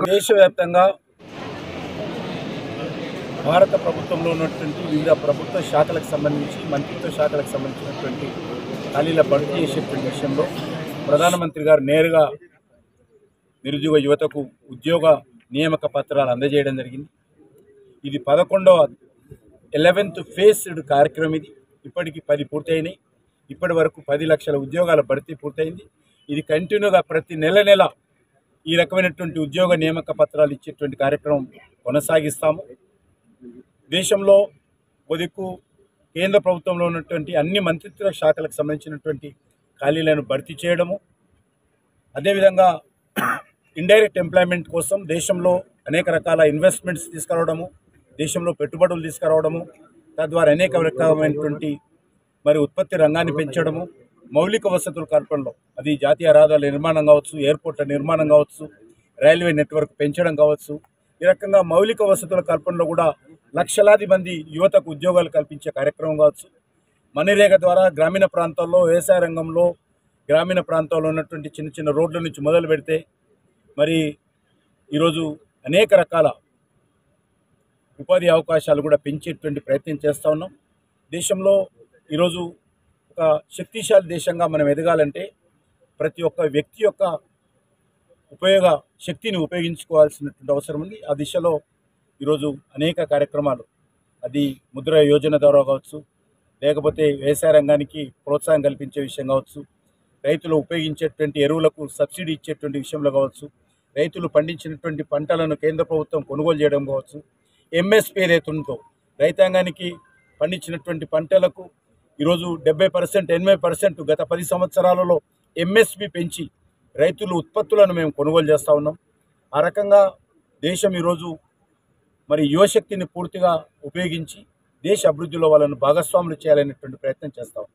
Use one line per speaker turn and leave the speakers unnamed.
దేశవ్యాప్తంగా భారత ప్రభుత్వంలో ఉన్నటువంటి వివిధ ప్రభుత్వ శాఖలకు సంబంధించి మంత్రిత్వ శాఖలకు సంబంధించినటువంటి ఖాళీల భర్తీ చేసేటువంటి విషయంలో ప్రధానమంత్రి గారు నేరుగా నిరుద్యోగ యువతకు ఉద్యోగ నియామక పత్రాలు అందజేయడం జరిగింది. ఇది 11th ఫేజ్డ్ కార్యక్రమం. ఇప్పటికి 10 పూర్తయినాయి. ఇప్పటి వరకు 10 లక్షల ఉద్యోగాల భర్తీ పూర్తయింది. ఇది కంటిన్యూగా ప్రతి నెల ఈ రకమైనటువంటి ఉద్యోగ నియామక పత్రాలు ఇచ్చేటువంటి కార్యక్రమం కొనసాగిస్తాము. దేశంలో కొద్దికు కేంద్ర ప్రభుత్వంలో ఉన్నటువంటి అన్ని మంత్రిత్వ శాఖలకు సంబంధించినటువంటి ఖాళీలను భర్తీ చేయడము, అదేవిధంగా ఇండైరెక్ట్ ఎంప్లాయ్మెంట్ కోసం దేశంలో అనేక రకాల ఇన్వెస్ట్మెంట్స్ తీసుకురావడము, దేశంలో పెట్టుబడులు తీసుకురావడము, తద్వారా అనేక రకమైనటువంటి ఉత్పత్తి రంగాన్ని పెంచడము, మౌలిక వసతుల కల్పనలో అది జాతీయ రహదారుల నిర్మాణం కావచ్చు, ఎయిర్పోర్ట్ల నిర్మాణం కావచ్చు, రైల్వే నెట్వర్క్ పెంచడం కావచ్చు, ఈ రకంగా మౌలిక వసతుల కల్పనలో కూడా లక్షలాది మంది యువతకు ఉద్యోగాలు కల్పించే కార్యక్రమం కావచ్చు. మనరేగా ద్వారా గ్రామీణ ప్రాంతాల్లో వ్యవసాయ రంగంలో గ్రామీణ ప్రాంతాల్లో ఉన్నటువంటి చిన్న చిన్న రోడ్ల నుంచి మొదలు పెడితే ఈరోజు అనేక రకాల ఉపాధి అవకాశాలు కూడా పెంచేటువంటి ప్రయత్నం చేస్తూ ఉన్నాం. దేశంలో ఈరోజు ఒక శక్తిశాలి దేశంగా మనం ఎదగాలంటే ప్రతి ఒక్క వ్యక్తి యొక్క శక్తిని ఉపయోగించుకోవాల్సినటువంటి అవసరం ఉంది. ఆ దిశలో ఈరోజు అనేక కార్యక్రమాలు, అది ముద్ర యోజన ద్వారా కావచ్చు, లేకపోతే వ్యవసాయ రంగానికి ప్రోత్సాహం కల్పించే విషయం కావచ్చు, రైతులు ఉపయోగించేటువంటి ఎరువులకు సబ్సిడీ ఇచ్చేటువంటి విషయంలో కావచ్చు, రైతులు పండించినటువంటి పంటలను కేంద్ర ప్రభుత్వం కొనుగోలు చేయడం కావచ్చు, ఎంఎస్పీ రైతులతో రైతాంగానికి పండించినటువంటి పంటలకు ఈరోజు 70%, 80% గత 10 సంవత్సరాలలో ఎంఎస్పీ పెంచి రైతులు ఉత్పత్తులను మేము కొనుగోలు చేస్తూ ఉన్నాం. ఆ రకంగా దేశం ఈరోజు యువశక్తిని పూర్తిగా ఉపయోగించి దేశ అభివృద్ధిలో వాళ్ళను భాగస్వాములు చేయాలనేటువంటి ప్రయత్నం చేస్తాం.